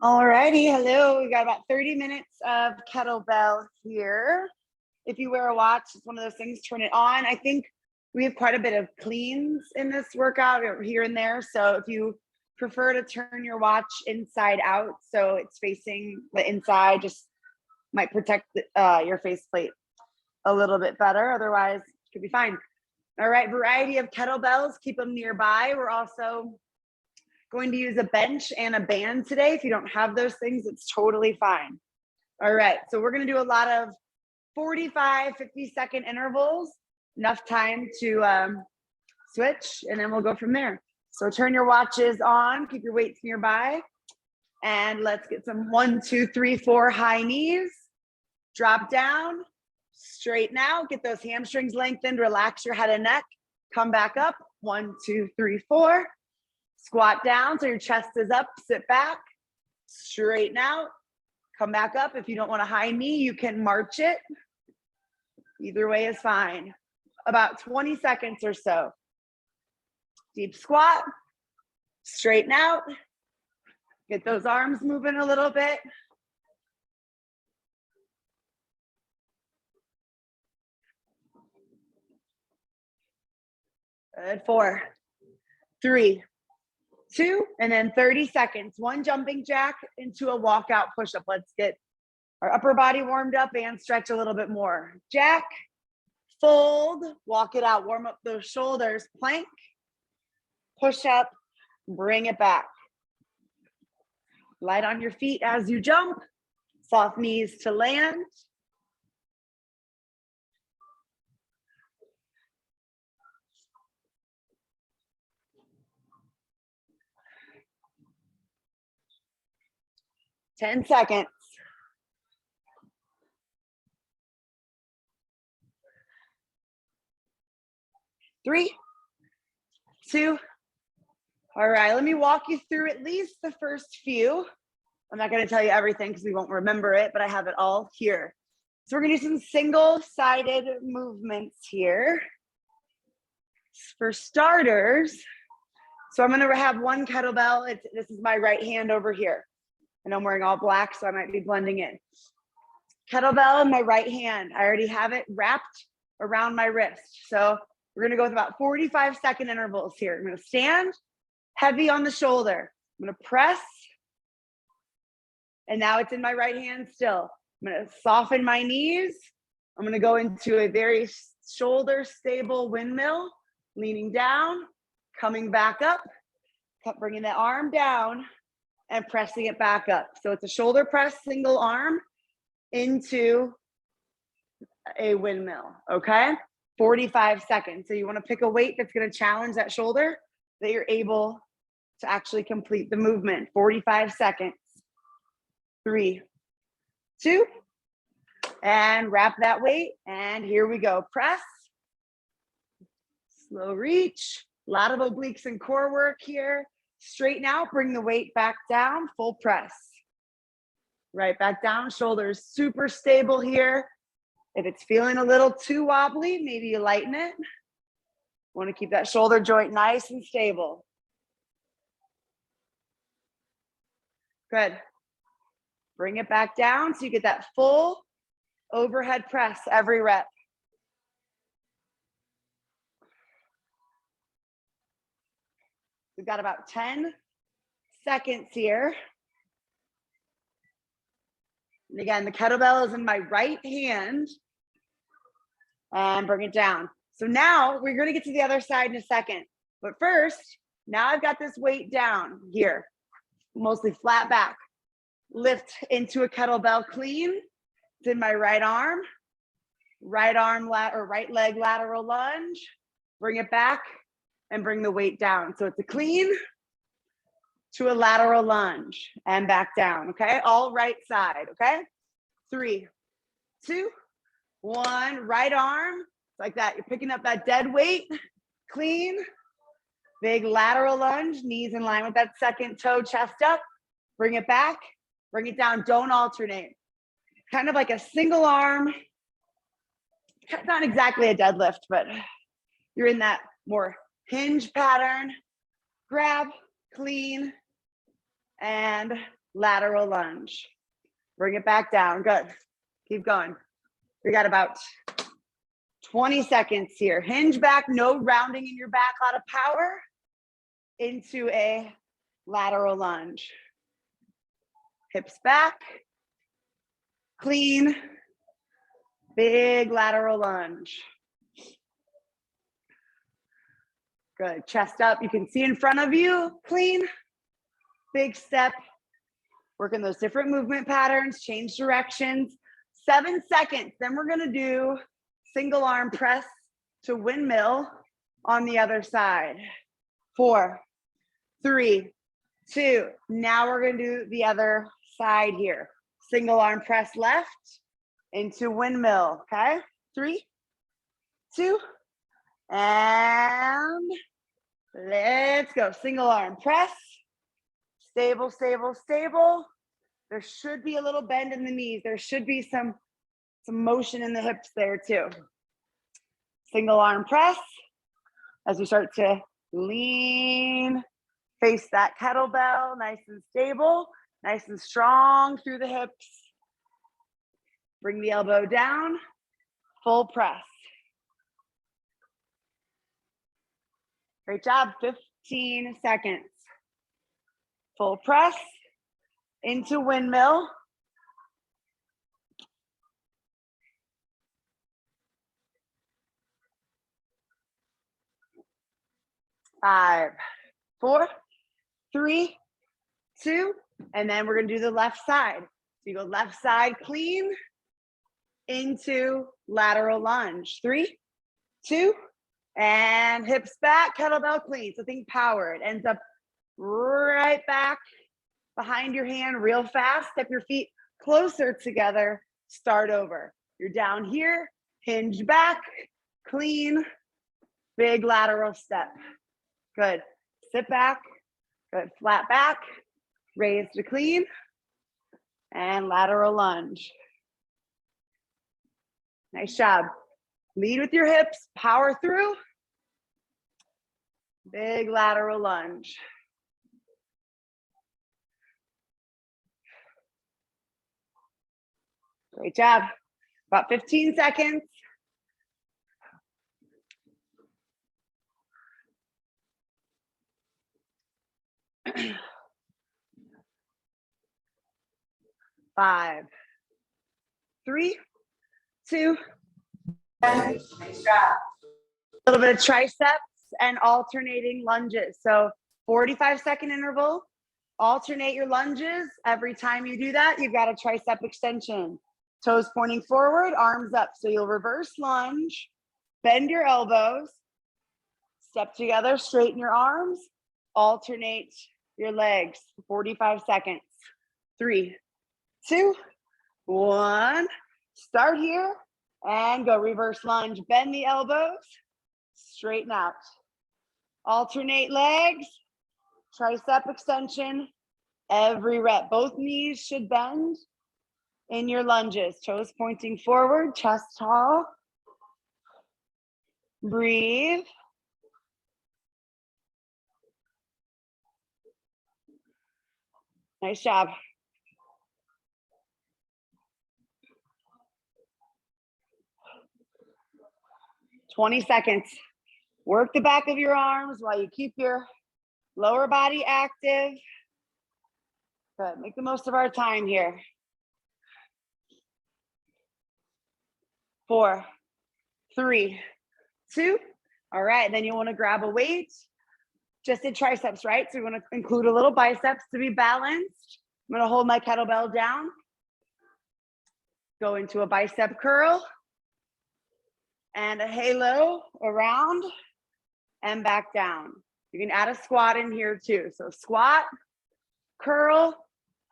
All righty, hello. We got about 30 minutes of kettlebell here. If you wear a watch, it's one of those things, turn it on. I think we have quite a bit of cleans in this workout here and there. So if you prefer to turn your watch inside out, so it's facing the inside, just might protect your faceplate a little bit better. Otherwise, it could be fine. All right, variety of kettlebells, keep them nearby. We're also going to use a bench and a band today. If you don't have those things, it's totally fine. All right, so we're gonna do a lot of 45, 50-second intervals, enough time to switch, and then we'll go from there. So turn your watches on, keep your weights nearby, and let's get some 1, 2, 3, 4 high knees. Drop down, straighten out, get those hamstrings lengthened, relax your head and neck, come back up, 1, 2, 3, 4. Squat down so your chest is up, sit back, straighten out, come back up. If you don't want a high knee, you can march it. Either way is fine. About 20 seconds or so. Deep squat, straighten out, get those arms moving a little bit. Good, 4, 3, 2, and then 30 seconds. One jumping jack into a walkout push-up. Let's get our upper body warmed up and stretch a little bit more. Jack, fold, walk it out, warm up those shoulders, plank, push up, bring it back. Light on your feet as you jump, soft knees to land. Ten seconds. Three, 2. All right, let me walk you through at least the first few. I'm not going to tell you everything because we won't remember it, but I have it all here. So we're going to do some single-sided movements here. For starters, so I'm going to have one kettlebell. This is my right hand over here. And I'm wearing all black, so I might be blending in. Kettlebell in my right hand. I already have it wrapped around my wrist. So we're gonna go with about 45-second intervals here. I'm gonna stand heavy on the shoulder. I'm gonna press, and now it's in my right hand still. I'm gonna soften my knees. I'm gonna go into a very shoulder stable windmill, leaning down, coming back up, bringing the arm down, and pressing it back up. So it's a shoulder press, single arm into a windmill, okay? 45 seconds. So you wanna pick a weight that's gonna challenge that shoulder that you're able to actually complete the movement. 45 seconds. 3, 2, and wrap that weight. And here we go. Press, slow reach, a lot of obliques and core work here. Straighten out, bring the weight back down, full press. Right back down, shoulders super stable here. If it's feeling a little too wobbly, maybe you lighten it. Want to keep that shoulder joint nice and stable. Good. Bring it back down so you get that full overhead press every rep. We've got about 10 seconds here. And again, the kettlebell is in my right hand. And bring it down. So now we're going to get to the other side in a second. But first, now I've got this weight down here, mostly flat back. Lift into a kettlebell clean. It's in my right arm or right leg lateral lunge. Bring it back and bring the weight down. So it's a clean to a lateral lunge and back down, okay? All right side, okay? 3, 2, 1, right arm, like that. You're picking up that dead weight, clean, big lateral lunge, knees in line with that second toe, chest up, bring it back, bring it down, don't alternate. Kind of like a single arm, not exactly a deadlift, but you're in that more hinge pattern. Grab, clean, and lateral lunge. Bring it back down. Good. Keep going. We got about 20 seconds here. Hinge back, no rounding in your back, a lot of power into a lateral lunge. Hips back, clean, big lateral lunge. Good, chest up, you can see in front of you, clean, big step. Working those different movement patterns, change directions. 7 seconds, then we're gonna do single arm press to windmill on the other side. 4, 3, 2. Now we're gonna do the other side here. Single arm press left into windmill, okay? 3, 2, and let's go. Single arm press, stable, stable, stable. There should be a little bend in the knees. There should be some motion in the hips there too. Single arm press as you start to lean, face that kettlebell, nice and stable, nice and strong through the hips. Bring the elbow down, full press. Great job, 15 seconds. Full press into windmill. 5, 4, 3, 2, and then we're gonna do the left side. So you go left side clean into lateral lunge. 3, 2, and hips back, kettlebell clean. So think power. It ends up right back behind your hand real fast. Step your feet closer together. Start over. You're down here, hinge back, clean, big lateral step. Good. Sit back. Good. Flat back. Raise to clean. And lateral lunge. Nice job. Lead with your hips. Power through. Big lateral lunge. Great job. About 15 seconds. Five, 3, 2. Nice job. A little bit of triceps and alternating lunges. So 45-second interval. Alternate your lunges. Every time you do that, you've got a tricep extension. Toes pointing forward, arms up. So you'll reverse lunge, bend your elbows, step together, straighten your arms, alternate your legs. 45 seconds. 3, 2, 1. Start here and go reverse lunge. Bend the elbows, straighten out. Alternate legs, tricep extension, every rep. Both knees should bend in your lunges. Toes pointing forward, chest tall. Breathe. Nice job. "20 seconds. Work the back of your arms while you keep your lower body active. Good. Make the most of our time here. 4, 3, 2. All right, then you want to grab a weight. Just did triceps, right? So you want to include a little biceps to be balanced. I'm going to hold my kettlebell down. Go into a bicep curl and a halo around and back down. You can add a squat in here too. So squat, curl,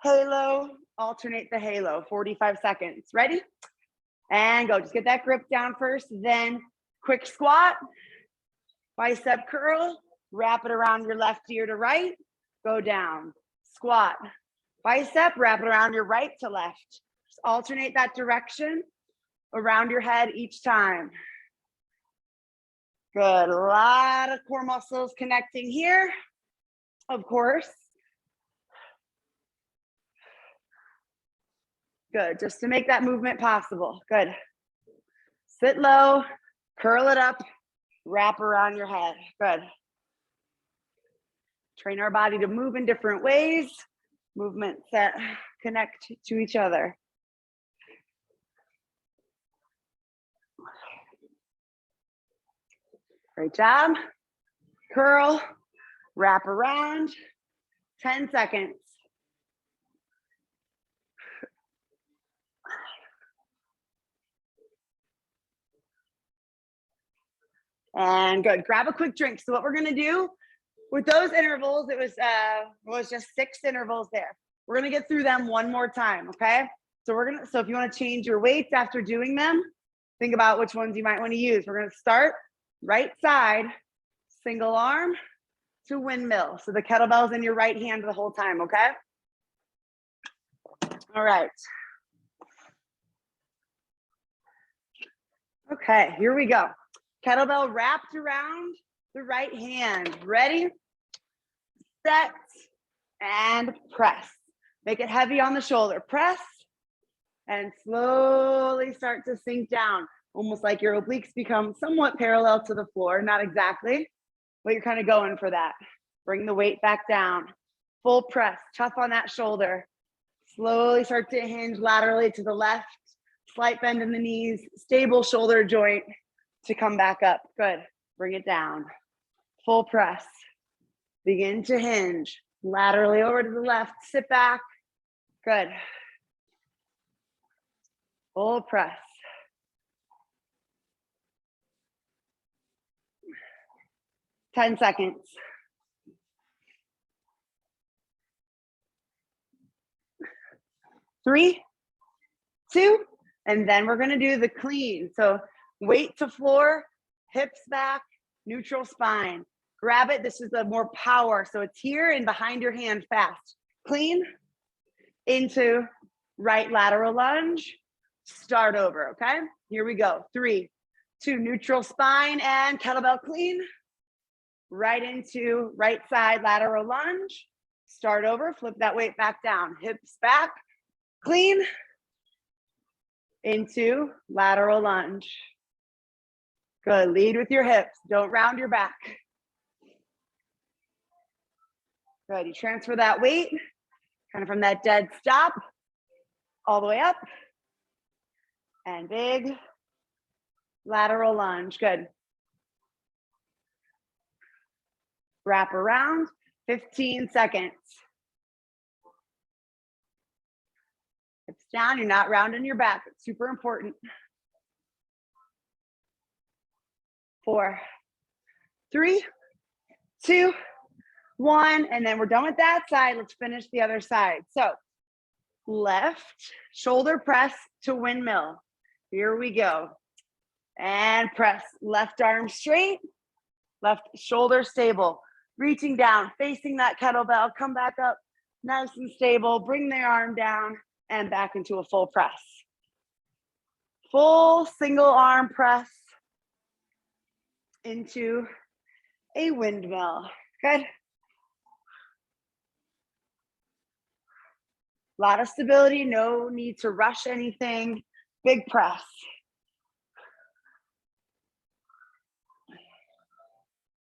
halo, alternate the halo, 45 seconds. Ready? And go. Just get that grip down first, then quick squat, bicep curl, wrap it around your left ear to right, go down. Squat, bicep, wrap it around your right to left. Just alternate that direction around your head each time. Good. A lot of core muscles connecting here, of course. Good, just to make that movement possible. Good. Sit low, curl it up, wrap around your head. Good. Train our body to move in different ways, movements that connect to each other. Great job. Curl, wrap around, 10 seconds. And good, grab a quick drink. So what we're gonna do with those intervals, it was just 6 intervals there. We're gonna get through them one more time, okay? So if you wanna change your weights after doing them, think about which ones you might wanna use. We're gonna start right side, single arm to windmill. So the kettlebell's in your right hand the whole time, okay? All right. Okay, here we go. Kettlebell wrapped around the right hand. Ready, set, and press. Make it heavy on the shoulder. Press, and slowly start to sink down. Almost like your obliques become somewhat parallel to the floor. Not exactly, but you're kind of going for that. Bring the weight back down. Full press, tough on that shoulder. Slowly start to hinge laterally to the left. Slight bend in the knees, stable shoulder joint to come back up. Good. Bring it down. Full press. Begin to hinge. Laterally over to the left. Sit back. Good. Full press. Ten seconds. Three, two, and then we're gonna do the clean. So weight to floor, hips back, neutral spine. Grab it, this is the more power. So it's here and behind your hand fast. Clean, into right lateral lunge, start over, okay? Here we go, 3, 2, neutral spine and kettlebell clean. Right into right side lateral lunge, start over, flip that weight back down, hips back, clean, into lateral lunge. Good, lead with your hips, don't round your back. Good, you transfer that weight, kind of from that dead stop, all the way up. And big lateral lunge, good. Wrap around, 15 seconds. Hips down, you're not rounding your back, it's super important. 4, 3, 2, 1, and then we're done with that side. Let's finish the other side. So left shoulder press to windmill. Here we go. And press, left arm straight, left shoulder stable. Reaching down, facing that kettlebell, come back up, nice and stable, bring the arm down and back into a full press. Full single arm press into a windmill. Good. A lot of stability, no need to rush anything. Big press.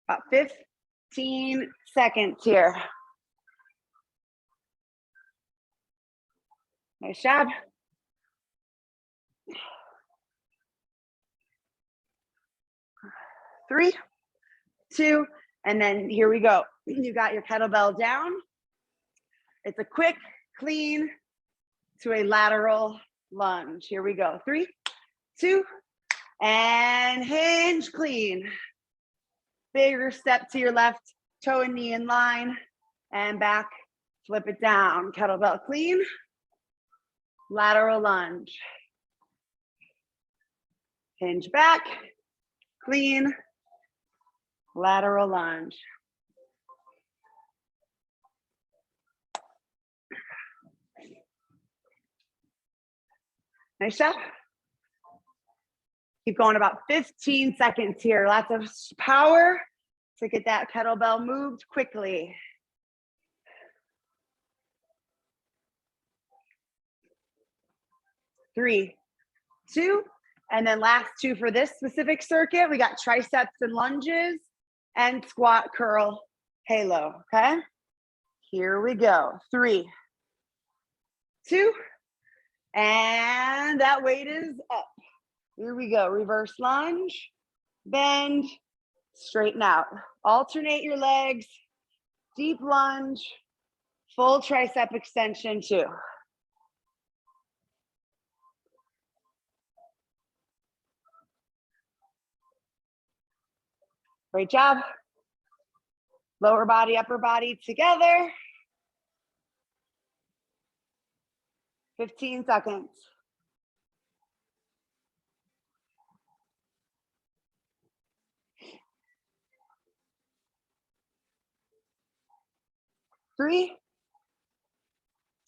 About 15 seconds here. Nice job. Three, 2, and then here we go. You got your kettlebell down. It's a quick, clean to a lateral lunge. Here we go. 3, 2, and hinge clean. Bigger step to your left, toe and knee in line, and back, flip it down. Kettlebell clean, lateral lunge. Hinge back, clean, lateral lunge. Nice job. Keep going about 15 seconds here. Lots of power to get that kettlebell moved quickly. 3, 2, and then last 2 for this specific circuit. We got triceps and lunges and squat, curl, halo, okay? Here we go. 3, 2, and that weight is up. Here we go. Reverse lunge, bend, straighten out. Alternate your legs, deep lunge, full tricep extension 2. Great job. Lower body, upper body together. 15 seconds. Three,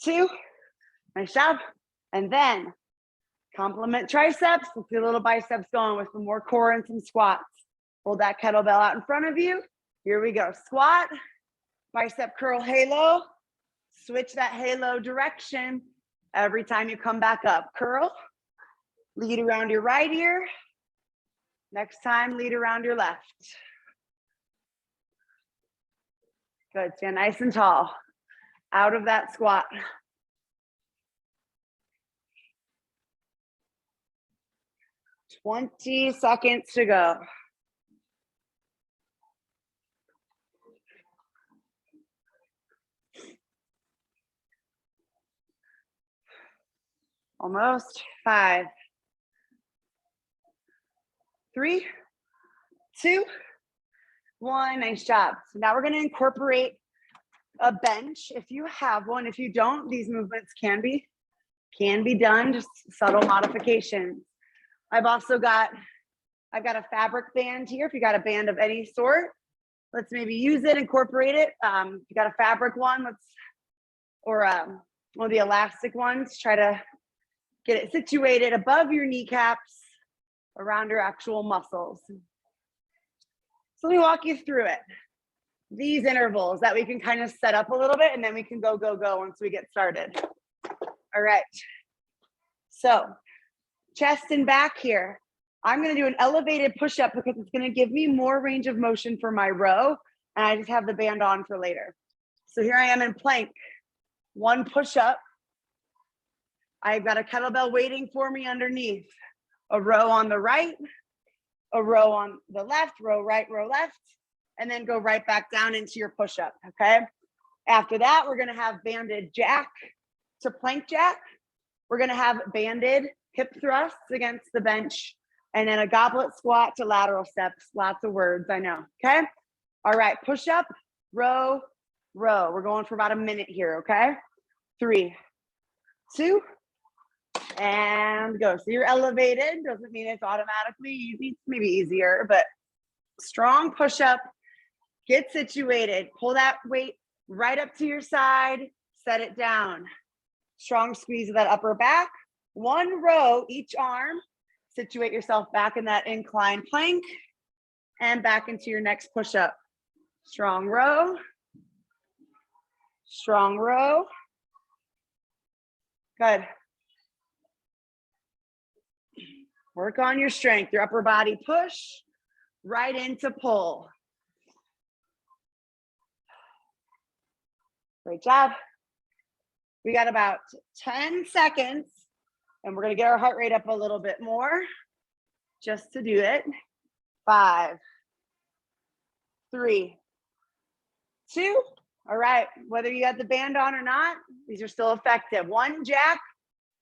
2, nice job. And then complement triceps. Let's get a little biceps going with some more core and some squats. Hold that kettlebell out in front of you. Here we go. Squat, bicep curl, halo. Switch that halo direction every time you come back up. Curl, lead around your right ear. Next time, lead around your left. Good, stand nice and tall. Out of that squat. "20 seconds to go. Almost. 5, 3, 2, 1. Nice job. So now we're going to incorporate a bench if you have one. If you don't, these movements can be done, just subtle modifications. I've got a fabric band here. If you got a band of any sort, let's maybe use it, incorporate it. If you got a fabric one, or one of the elastic ones, try to get it situated above your kneecaps, around your actual muscles. So let me walk you through it. These intervals that we can kind of set up a little bit, and then we can go once we get started. All right. So chest and back here. I'm going to do an elevated push-up because it's going to give me more range of motion for my row, and I just have the band on for later. So here I am in plank. 1 push-up. I've got a kettlebell waiting for me underneath. A row on the right, a row on the left, row right, row left, and then go right back down into your push-up, okay? After that, we're gonna have banded jack to plank jack. We're gonna have banded hip thrusts against the bench, and then a goblet squat to lateral steps. Lots of words, I know, okay? All right, push-up, row, row. We're going for about a minute here, okay? 3, 2, and go. So you're elevated. Doesn't mean it's automatically easy. It's maybe easier, but strong push-up. Get situated. Pull that weight right up to your side. Set it down. Strong squeeze of that upper back. 1 row each arm. Situate yourself back in that inclined plank and back into your next push-up. Strong row. Strong row. Good. Work on your strength, your upper body push right into pull. Great job. We got about 10 seconds and we're gonna get our heart rate up a little bit more just to do it. 5, 3, 2. All right, whether you got the band on or not, these are still effective. 1 jack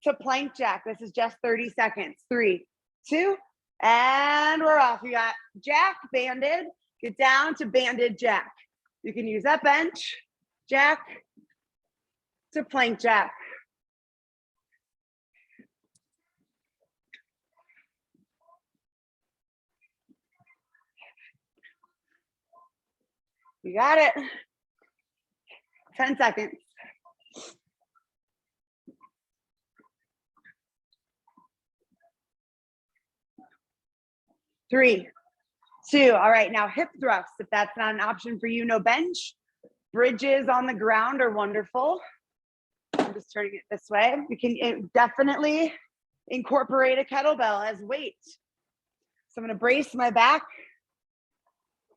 to plank jack. This is just 30 seconds. 3, 2, and we're off. You got jack, banded, get down to banded jack. You can use that bench, jack to plank jack. You got it. 10 seconds. 3, 2. All right, now hip thrusts. If that's not an option for you, no bench. Bridges on the ground are wonderful. I'm just turning it this way. You can definitely, incorporate a kettlebell as weight. So I'm going to brace my back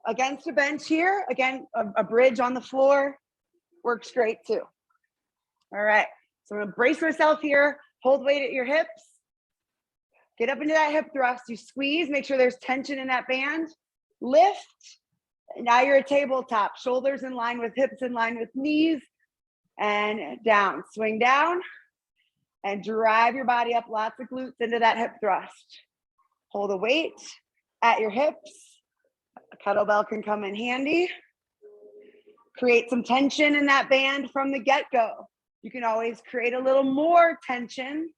against a bench here. Again, a bridge on the floor works great too. All right, so I'm going to brace myself here, hold weight at your hips, get up into that hip thrust, you squeeze, make sure there's tension in that band, lift, and now you're a tabletop, shoulders in line with hips in line with knees, and down, swing down, and drive your body up, lots of glutes into that hip thrust. Hold the weight at your hips. A kettlebell can come in handy. Create some tension in that band from the get-go. You can always create a little more tension,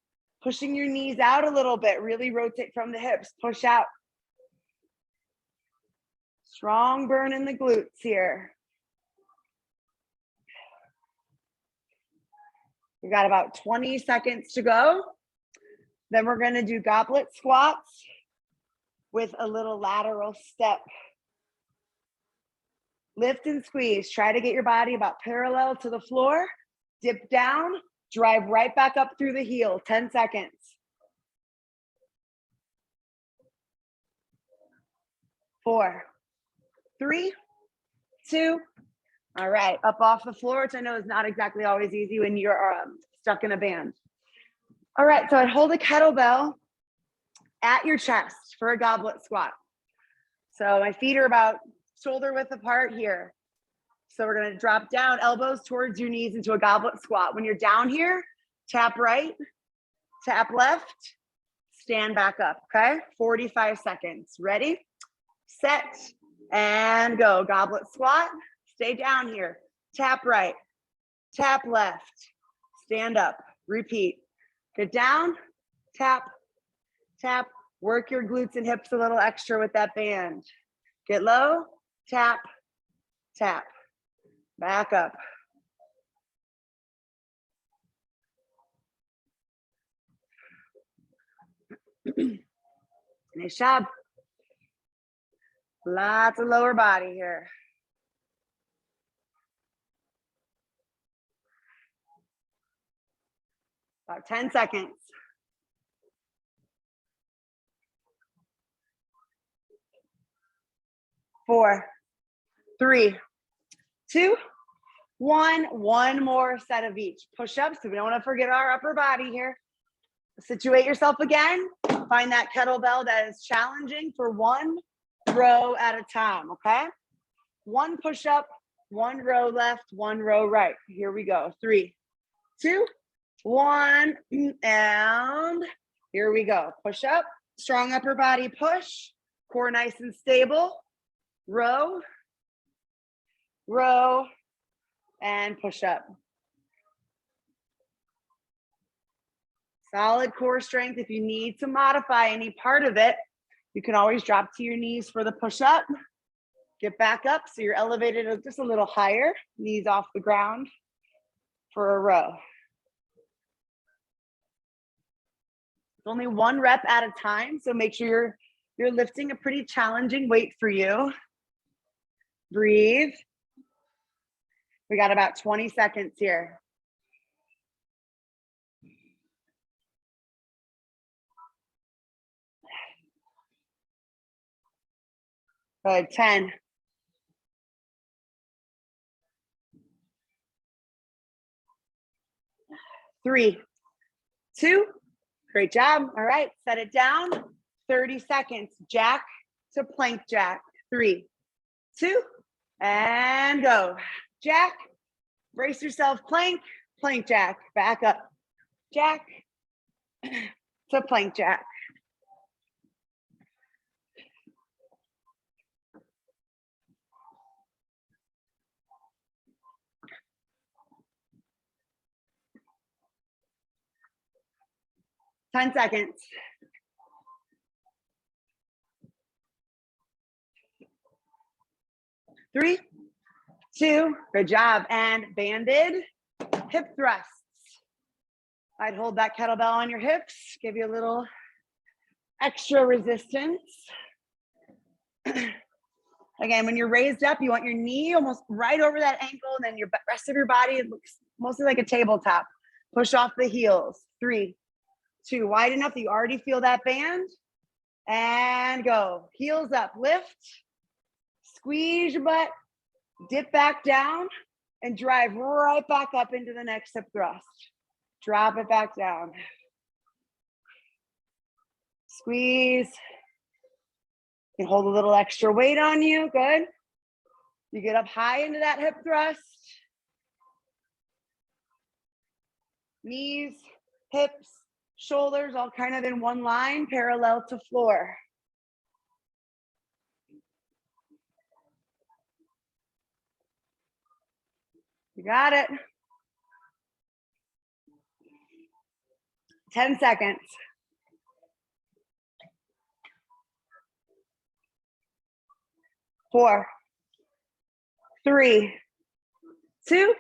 pushing your knees out a little bit, really rotate from the hips, push out. Strong burn in the glutes here. We got about 20 seconds to go. Then we're going to do goblet squats with a little lateral step. Lift and squeeze. Try to get your body about parallel to the floor. Dip down, drive right back up through the heel. 10 seconds. 4, 3, 2. All right, up off the floor, which I know is not exactly always easy when you're stuck in a band. All right, so I'd hold a kettlebell at your chest for a goblet squat. So my feet are about shoulder width apart here. So we're gonna drop down, elbows towards your knees into a goblet squat. When you're down here, tap right, tap left, stand back up, okay? 45 seconds. Ready, set, and go. Goblet squat. Stay down here. Tap right, tap left, stand up, repeat. Get down, tap, tap. Work your glutes and hips a little extra with that band. Get low, tap, tap. Back up. Nice job. Lots of lower body here. About 10 seconds. 4, 3, 2, 1. One more set of each. Push-ups, so we don't want to forget our upper body here. Situate yourself again. Find that kettlebell that is challenging for one row at a time, okay? One push-up, one row left, one row right. Here we go. 3, 2, 1, and here we go. Push up, strong upper body push, core nice and stable. Row, row, and push up. Solid core strength. If you need to modify any part of it, you can always drop to your knees for the push up. Get back up so you're elevated just a little higher, knees off the ground for a row. It's only one rep at a time, so make sure you're lifting a pretty challenging weight for you. Breathe. We got about 20 seconds here. Good, 10. 3, 2, great job. All right, set it down. 30 seconds, jack to plank jack. 3, 2, and go. Jack, brace yourself, plank, plank jack, back up. Jack to plank jack. Ten seconds. 3, 2, good job. And banded hip thrusts. I'd hold that kettlebell on your hips, give you a little extra resistance. Again, when you're raised up, you want your knee almost right over that ankle, and then your rest of your body, it looks mostly like a tabletop. Push off the heels. 3, 2, wide enough that you already feel that band. And go. Heels up, lift, squeeze your butt, dip back down, and drive right back up into the next hip thrust. Drop it back down. Squeeze. You can hold a little extra weight on you, good. You get up high into that hip thrust. Knees, hips, shoulders, all kind of in one line, parallel to floor. You got it. 10 seconds. 4, 3, 2,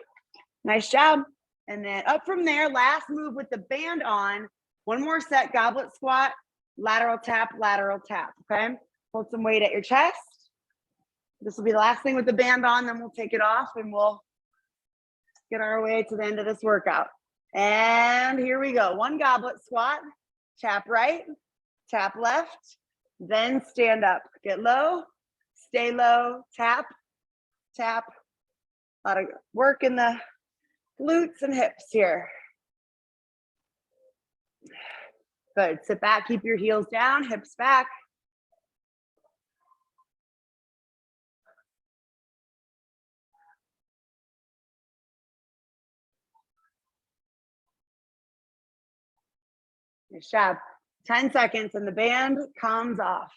nice job. And then up from there, last move with the band on. One more set, goblet squat, lateral tap, okay? Hold some weight at your chest. This will be the last thing with the band on, then we'll take it off and we'll get our way to the end of this workout. And here we go. 1 goblet squat, tap right, tap left, then stand up. Get low, stay low, tap, tap. A lot of work in the glutes and hips here. Good, sit back, keep your heels down, hips back. Nice job. 10 seconds and the band comes off.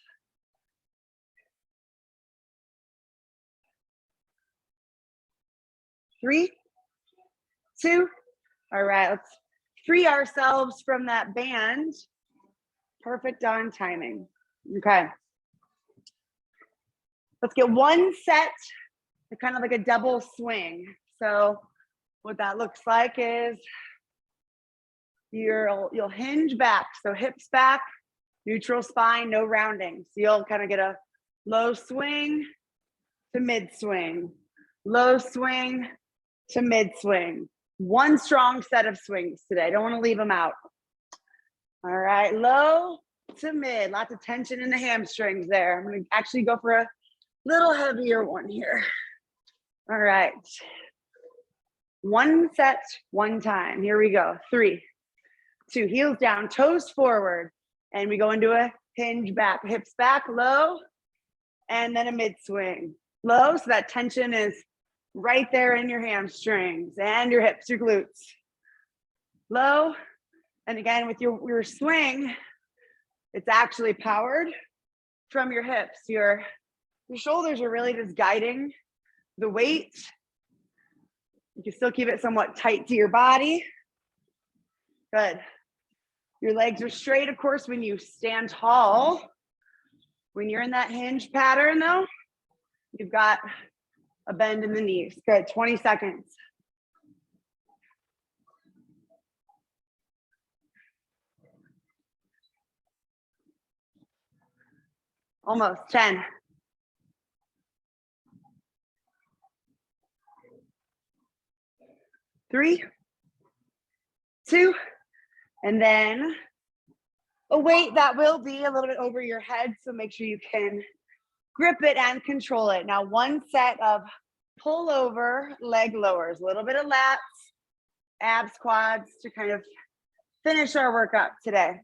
3, 2, all right, let's free ourselves from that band. Perfect on timing. Okay. Let's get 1 set, kind of like a double swing. So what that looks like is you'll hinge back. So hips back, neutral spine, no rounding. So you'll kind of get a low swing to mid swing, low swing to mid swing. 1 strong set of swings today. Don't want to leave them out. All right, low to mid. Lots of tension in the hamstrings there. I'm going to actually go for a little heavier one here. All right. 1 set, 1 time. Here we go. 3, 2, heels down, toes forward. And we go into a hinge back, hips back, low, and then a mid swing. Low, so that tension is right there in your hamstrings and your hips, your glutes. Low, and again with your swing, it's actually powered from your hips. Your shoulders are really just guiding the weight. You can still keep it somewhat tight to your body. Good. Your legs are straight, of course, when you stand tall. When you're in that hinge pattern though, you've got a bend in the knees. Good, 20 seconds. Almost 10. 3, 2, and then a weight that will be a little bit over your head, so make sure you can grip it and control it. Now 1 set of pullover leg lowers, a little bit of lats, abs, quads to kind of finish our workout today.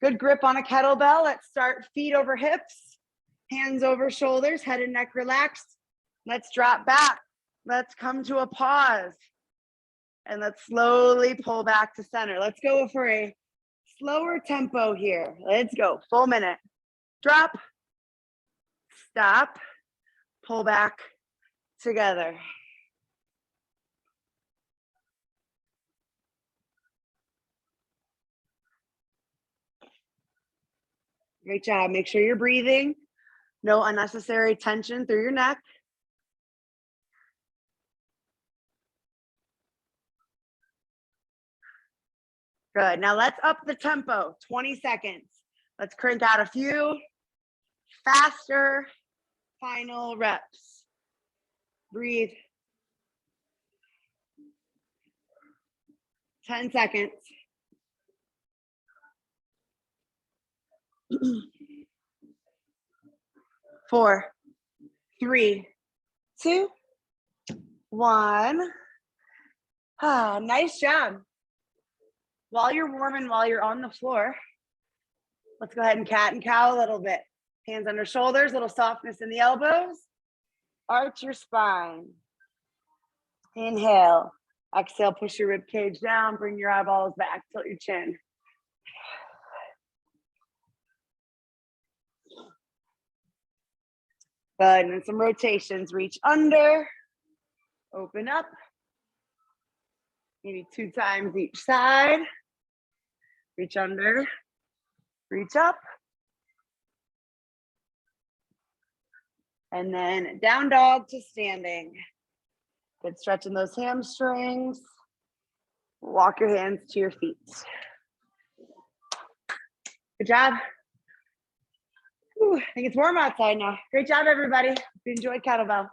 Good grip on a kettlebell. Let's start feet over hips, hands over shoulders, head and neck relaxed. Let's drop back. Let's come to a pause. And let's slowly pull back to center. Let's go for a slower tempo here. Let's go, full minute. Drop, stop, pull back together. Great job. Make sure you're breathing. No unnecessary tension through your neck. Good. Now let's up the tempo. 20 seconds. Let's crank out a few faster final reps. Breathe. 10 seconds. 4, 3, 2, 1. Ah, nice job. While you're warming, while you're on the floor, let's go ahead and cat and cow a little bit. Hands under shoulders, little softness in the elbows. Arch your spine. Inhale. Exhale, push your rib cage down, bring your eyeballs back, tilt your chin. Good, and then some rotations. Reach under, open up. Maybe 2 times each side. Reach under, reach up. And then down dog to standing. Good, stretching those hamstrings. Walk your hands to your feet. Good job. Whew, I think it's warm outside now. Great job, everybody. Hope you enjoyed kettlebell.